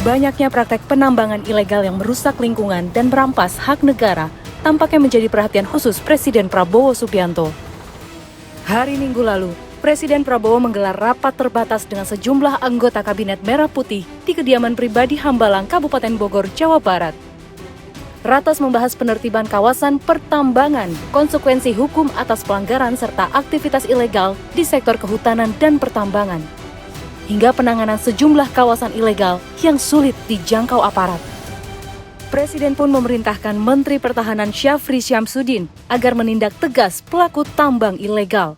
Banyaknya praktek penambangan ilegal yang merusak lingkungan dan merampas hak negara tampaknya menjadi perhatian khusus Presiden Prabowo Subianto. Hari Minggu lalu, Presiden Prabowo menggelar rapat terbatas dengan sejumlah anggota Kabinet Merah Putih di kediaman pribadi Hambalang, Kabupaten Bogor, Jawa Barat. Ratas membahas penertiban kawasan pertambangan, konsekuensi hukum atas pelanggaran serta aktivitas ilegal di sektor kehutanan dan pertambangan, hingga penanganan sejumlah kawasan ilegal yang sulit dijangkau aparat. Presiden pun memerintahkan Menteri Pertahanan Syafri Syamsuddin agar menindak tegas pelaku tambang ilegal.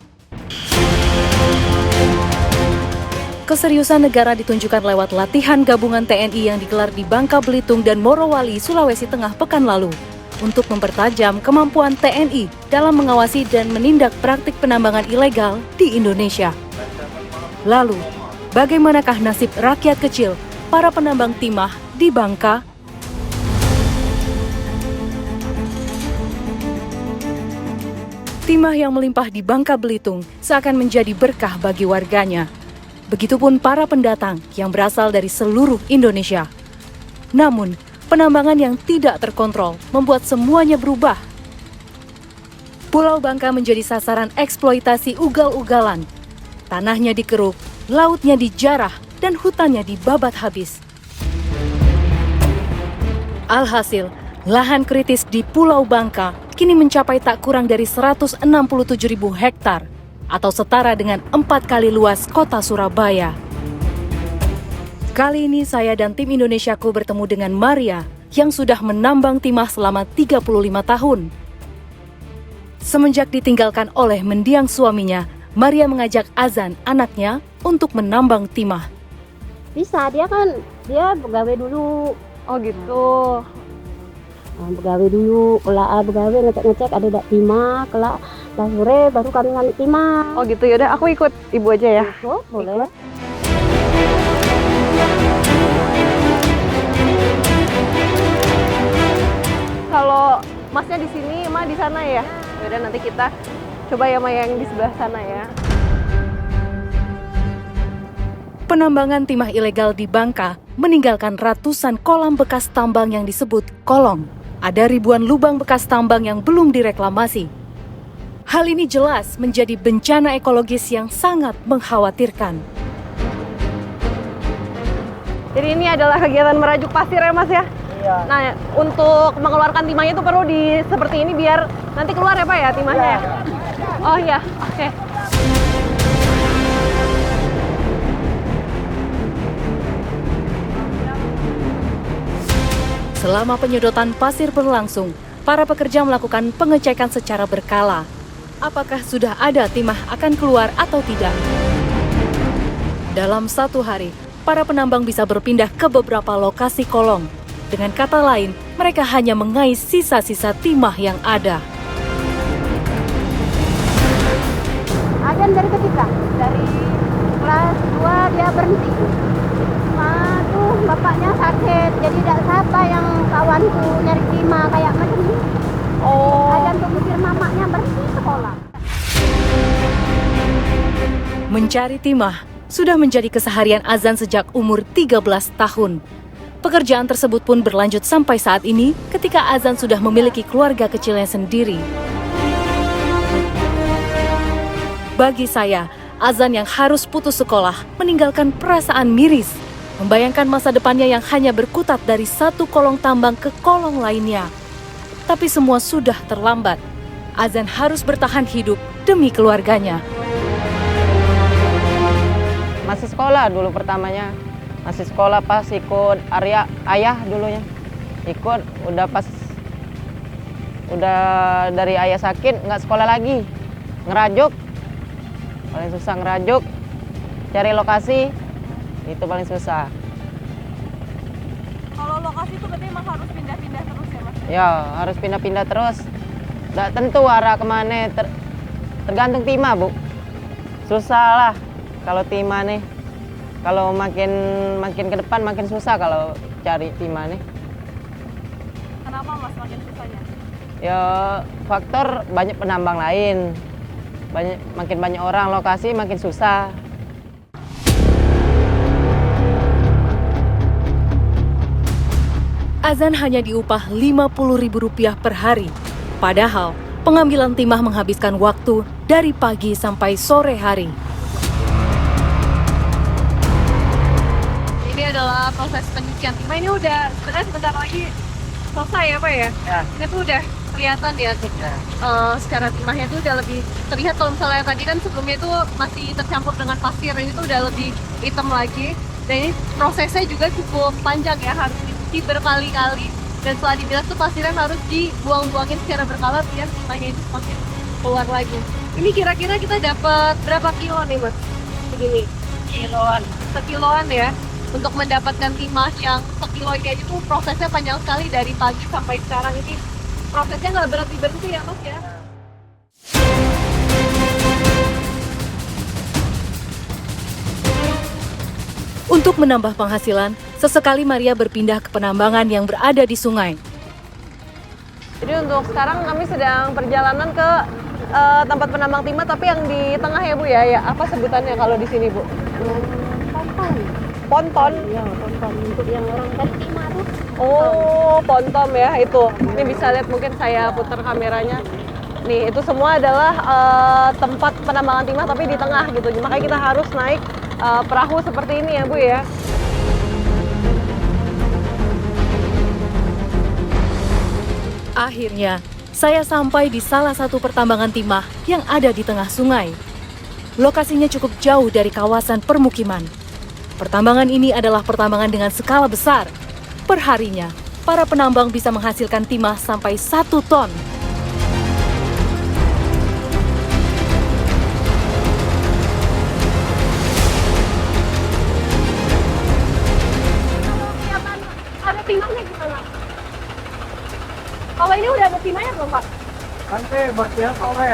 Keseriusan negara ditunjukkan lewat latihan gabungan TNI yang digelar di Bangka Belitung dan Morowali, Sulawesi Tengah pekan lalu untuk mempertajam kemampuan TNI dalam mengawasi dan menindak praktik penambangan ilegal di Indonesia. Lalu, bagaimanakah nasib rakyat kecil, para penambang timah di Bangka? Timah yang melimpah di Bangka Belitung seakan menjadi berkah bagi warganya. Begitupun para pendatang yang berasal dari seluruh Indonesia. Namun, penambangan yang tidak terkontrol membuat semuanya berubah. Pulau Bangka menjadi sasaran eksploitasi ugal-ugalan. Tanahnya dikeruk, lautnya dijarah, dan hutannya dibabat habis. Alhasil, lahan kritis di Pulau Bangka kini mencapai tak kurang dari 167.000 hektar atau setara dengan 4 kali luas kota Surabaya. Kali ini saya dan tim Indonesiaku bertemu dengan Maria yang sudah menambang timah selama 35 tahun. Semenjak ditinggalkan oleh mendiang suaminya, Maria mengajak Azan, anaknya, untuk menambang timah. Bisa, dia begawe dulu. Oh gitu. Begawe dulu, begawe ngecek ada dak timah, kelak sore baru kami ngambil timah. Oh gitu, yaudah aku ikut ibu aja ya. Boleh. Kalau masnya di sini, Ma di sana ya. Yaudah nanti kita coba ya Ma yang di sebelah sana ya. Penambangan timah ilegal di Bangka meninggalkan ratusan kolam bekas tambang yang disebut kolong. Ada ribuan lubang bekas tambang yang belum direklamasi. Hal ini jelas menjadi bencana ekologis yang sangat mengkhawatirkan. Jadi ini adalah kegiatan merajuk pasir ya Mas ya? Iya. Nah, untuk mengeluarkan timahnya itu perlu seperti ini biar nanti keluar ya Pak ya timahnya ya? Oh iya, oke. Selama penyedotan pasir berlangsung, para pekerja melakukan pengecekan secara berkala. Apakah sudah ada timah akan keluar atau tidak? Dalam satu hari, para penambang bisa berpindah ke beberapa lokasi kolong. Dengan kata lain, mereka hanya mengais sisa-sisa timah yang ada. Azan dari ketika? Dari kelas 2 dia berhenti. Aduh, bapaknya sakit, jadi tidak siapa yang kawanku nyari timah kayak macam ini. Oh. Azan tuh mikir mamanya berhenti sekolah. Mencari timah sudah menjadi keseharian Azan sejak umur 13 tahun. Pekerjaan tersebut pun berlanjut sampai saat ini ketika Azan sudah memiliki keluarga kecilnya sendiri. Bagi saya, Azan yang harus putus sekolah meninggalkan perasaan miris, membayangkan masa depannya yang hanya berkutat dari satu kolong tambang ke kolong lainnya. Tapi semua sudah terlambat. Azan harus bertahan hidup demi keluarganya. Masih sekolah dulu pertamanya. Masih sekolah pas ikut ayah dulunya. Ikut udah dari ayah sakit nggak sekolah lagi. Ngerajuk. Paling susah ngerajuk. Cari lokasi itu paling susah. Kalau lokasi itu berarti emang harus pindah-pindah terus ya Mas? Ya, harus pindah-pindah terus. Nggak tentu arah kemana, tergantung timah, Bu. Susah lah kalau timah nih. Kalau makin ke depan makin susah kalau cari timah nih. Kenapa Mas makin susahnya? Ya, faktor banyak penambang lain. Makin banyak orang, lokasi makin susah. Azan hanya diupah Rp50.000 per hari. Padahal, pengambilan timah menghabiskan waktu dari pagi sampai sore hari. Ini adalah proses penyucian timah. Ini udah sebenarnya sebentar lagi selesai ya Pak ya? Ya. Ini tuh udah kelihatan ya. Secara timahnya tuh udah lebih terlihat. Kalau misalnya tadi kan sebelumnya itu masih tercampur dengan pasir, ini tuh udah lebih hitam lagi. Dan ini prosesnya juga cukup panjang ya, harus dicuci berkali-kali. Dan setelah dibilas tuh pasirnya harus dibuang-buangin secara berkala biar timahnya itu semakin keluar lagi. Ini kira-kira kita dapat berapa kilo nih Mas? Begini. Sekiloan ya. Untuk mendapatkan timah yang sekilo ini aja tuh prosesnya panjang sekali dari pagi sampai sekarang. Ini prosesnya nggak berhenti ya Mas ya. Untuk menambah penghasilan, sesekali Maria berpindah ke penambangan yang berada di sungai. Jadi untuk sekarang kami sedang perjalanan ke tempat penambang timah, tapi yang di tengah ya Bu ya. Ya apa sebutannya kalau di sini Bu? Ponton. Ponton. Iya, ponton untuk yang orang dari timah tuh. Oh, ponton ya itu. Ini bisa lihat, mungkin saya putar kameranya. Nih, itu semua adalah tempat penambangan timah tapi di tengah gitu. Makanya kita harus naik perahu seperti ini ya Bu ya. Akhirnya, saya sampai di salah satu pertambangan timah yang ada di tengah sungai. Lokasinya cukup jauh dari kawasan permukiman. Pertambangan ini adalah pertambangan dengan skala besar. Perharinya, para penambang bisa menghasilkan timah sampai 1 ton. Ada timahnya gimana? Kalau ini udah ada timahnya belum Pak? Nanti bagian sore.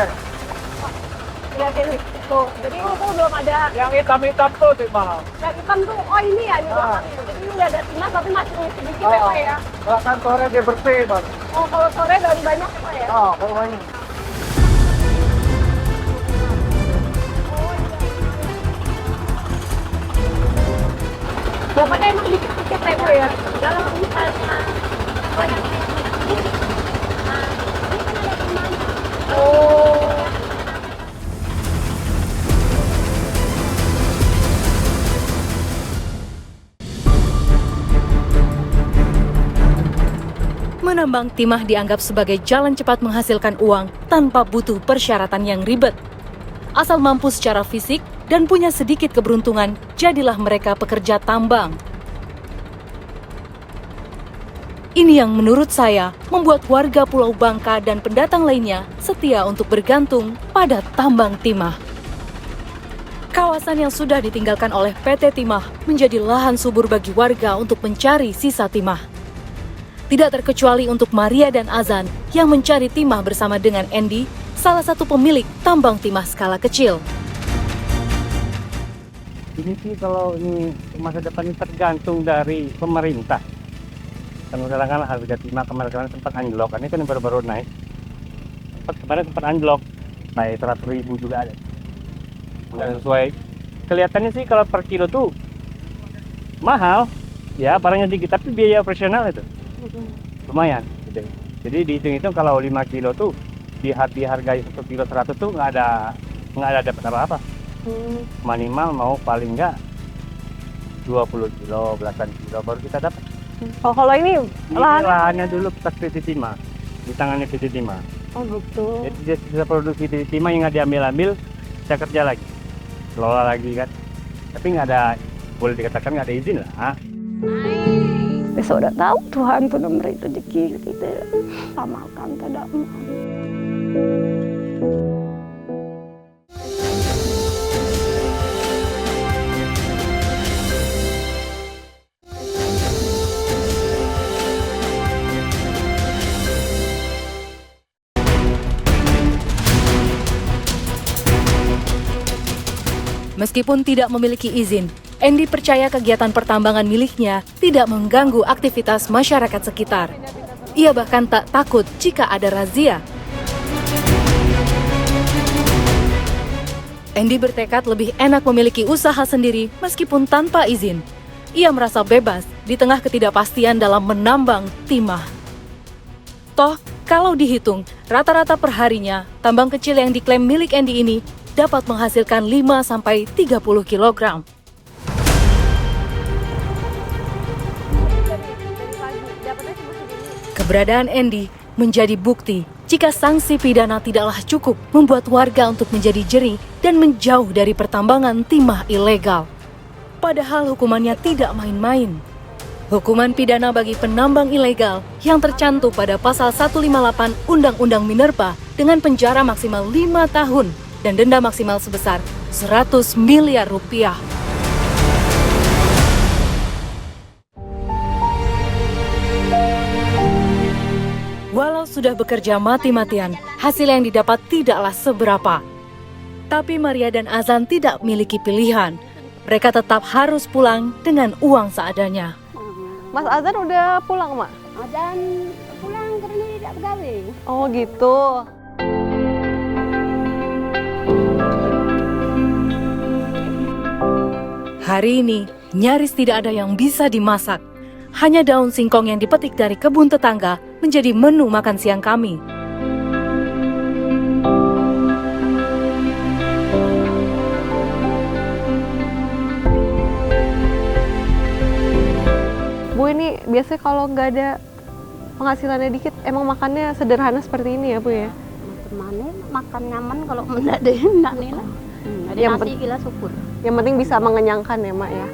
Lihat ini. Tuh, jadi ini tuh belum ada. Yang hitam-hitam tuh timah. Yang hitam tuh, oh ini ya, ini belakangnya. Jadi ini udah ada timah tapi masih sedikit ya Pak ya. Bahkan sore dia bersih, Bang. Oh, kalau sore baru banyak ya Pak ya? Oh, pokoknya. Bapaknya emang dikit-dikit ya Bu ya? Dalam misalnya banyak. Oh. Menambang timah dianggap sebagai jalan cepat menghasilkan uang tanpa butuh persyaratan yang ribet. Asal mampu secara fisik dan punya sedikit keberuntungan, jadilah mereka pekerja tambang. Ini yang menurut saya membuat warga Pulau Bangka dan pendatang lainnya setia untuk bergantung pada tambang timah. Kawasan yang sudah ditinggalkan oleh PT Timah menjadi lahan subur bagi warga untuk mencari sisa timah. Tidak terkecuali untuk Maria dan Azan yang mencari timah bersama dengan Andy, salah satu pemilik tambang timah skala kecil. Ini sih kalau ini masa depan ini tergantung dari pemerintah. Kan kadang-kadang harga timah kemarin sempat anjlok, ini kan baru-baru naik. Kemarin sempat anjlok, naik 100.000 juga ada. Nggak sesuai. Kelihatannya sih kalau per kilo tuh mahal, ya barangnya dikit, tapi biaya operasional itu lumayan. Gitu. Jadi dihitung-hitung kalau 5 kilo tuh dihargai 1 kilo 100 tuh nggak ada dapat apa-apa. Minimal mau paling nggak 20 kilo, belasan kilo baru kita dapat. Oh, kalau ini Lahannya dulu bekas PT Timah, di tangannya PT Timah. Oh gitu. Jadi dia bisa produksi PT Timah yang nggak diambil-ambil, saya kerja lagi, kelola lagi kan. Tapi nggak ada, boleh dikatakan nggak ada izin lah. Besok udah tahu Tuhan tuh memberi rezeki kita amalkan tidak. Meskipun tidak memiliki izin, Andy percaya kegiatan pertambangan miliknya tidak mengganggu aktivitas masyarakat sekitar. Ia bahkan tak takut jika ada razia. Andy bertekad lebih enak memiliki usaha sendiri meskipun tanpa izin. ia merasa bebas di tengah ketidakpastian dalam menambang timah. Toh, kalau dihitung, rata-rata perharinya, tambang kecil yang diklaim milik Andy ini dapat menghasilkan 5-30 kilogram. Keberadaan Andy menjadi bukti jika sanksi pidana tidaklah cukup membuat warga untuk menjadi jerih dan menjauh dari pertambangan timah ilegal. Padahal hukumannya tidak main-main. Hukuman pidana bagi penambang ilegal yang tercantum pada pasal 158 Undang-Undang Minerba dengan penjara maksimal 5 tahun dan denda maksimal sebesar 100 miliar rupiah. Walau sudah bekerja mati-matian, hasil yang didapat tidaklah seberapa. Tapi Maria dan Azan tidak memiliki pilihan. Mereka tetap harus pulang dengan uang seadanya. Mas Azan udah pulang, Mak? Azan pulang karena tidak pegawai. Oh gitu. Hari ini, nyaris tidak ada yang bisa dimasak. Hanya daun singkong yang dipetik dari kebun tetangga menjadi menu makan siang kami. Bu, ini biasanya kalau nggak ada penghasilannya dikit, emang makannya sederhana seperti ini ya, Bu ya? Mana makan nyaman kalau mendak deh, enggak nih lah. Ada Yang nasi gila syukur. Yang penting bisa mengenyangkan ya, Mak ya.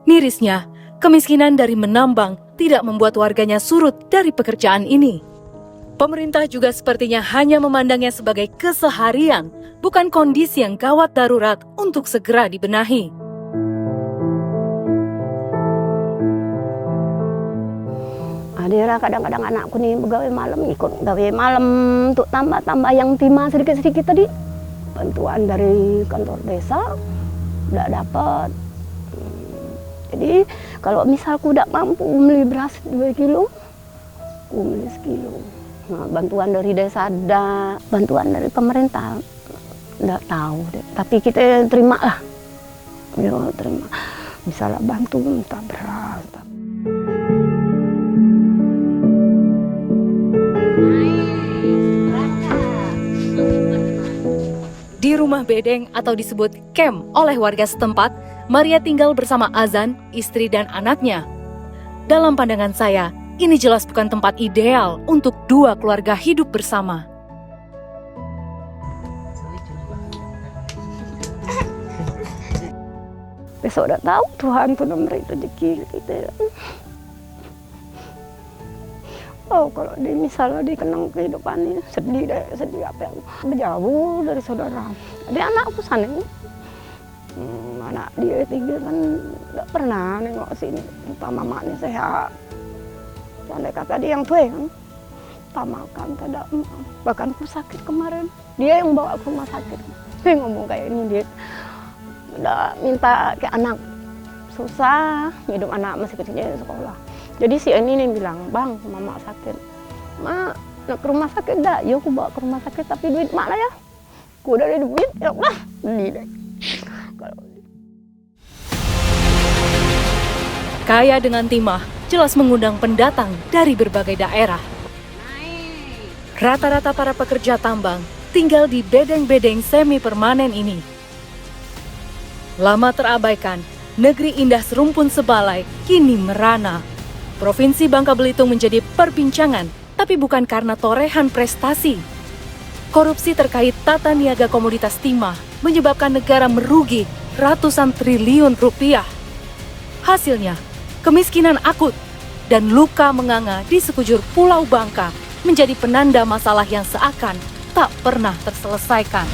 Mirisnya, kemiskinan dari menambang tidak membuat warganya surut dari pekerjaan ini. Pemerintah juga sepertinya hanya memandangnya sebagai keseharian, bukan kondisi yang gawat darurat untuk segera dibenahi. Ada kadang-kadang anakku nih pegawai malam, ikut pegawai malam untuk tambah-tambah yang timah sedikit-sedikit tadi. Bantuan dari kantor desa, tidak dapat. Jadi kalau misalku tidak mampu beli beras 2 kilo, aku beli sekilo. Nah, bantuan dari desa ada, bantuan dari pemerintah tidak tahu deh. Tapi kita terima lah, ya terima. Misalnya bantu minta beras. Di rumah bedeng atau disebut camp oleh warga setempat, Maria tinggal bersama Azan, istri dan anaknya. Dalam pandangan saya, ini jelas bukan tempat ideal untuk dua keluarga hidup bersama. Besok udah tahu Tuhan pun memberi rezeki kita. Oh, kalau misalnya dikenang kehidupan ini sedih deh, sedih apa yang berjauh dari saudara. Ada anakku sana ini. Anak dia 3 kan nggak pernah nengok sini. Entah mamanya sehat. Andai kata dia yang tua kan, tak makan, tak ada. Bahkan aku sakit kemarin. Dia yang bawa aku rumah sakit. Dia ngomong kayak ini, dia udah minta ke anak. Susah, hidup anak masih kecilnya di sekolah. Jadi si ini nih bilang, bang, mama sakit. Mak, nak ke rumah sakit dah. Ya aku bawa ke rumah sakit, tapi duit mak lah ya. Aku udah ada duit, ya udah, beli deh. Kaya dengan timah, jelas mengundang pendatang dari berbagai daerah. Rata-rata para pekerja tambang tinggal di bedeng-bedeng semi permanen ini. Lama terabaikan, negeri indah serumpun Sebalai kini merana. Provinsi Bangka Belitung menjadi perbincangan, tapi bukan karena torehan prestasi. Korupsi terkait tata niaga komoditas timah menyebabkan negara merugi ratusan triliun rupiah. Hasilnya, kemiskinan akut dan luka menganga di sekujur Pulau Bangka menjadi penanda masalah yang seakan tak pernah terselesaikan.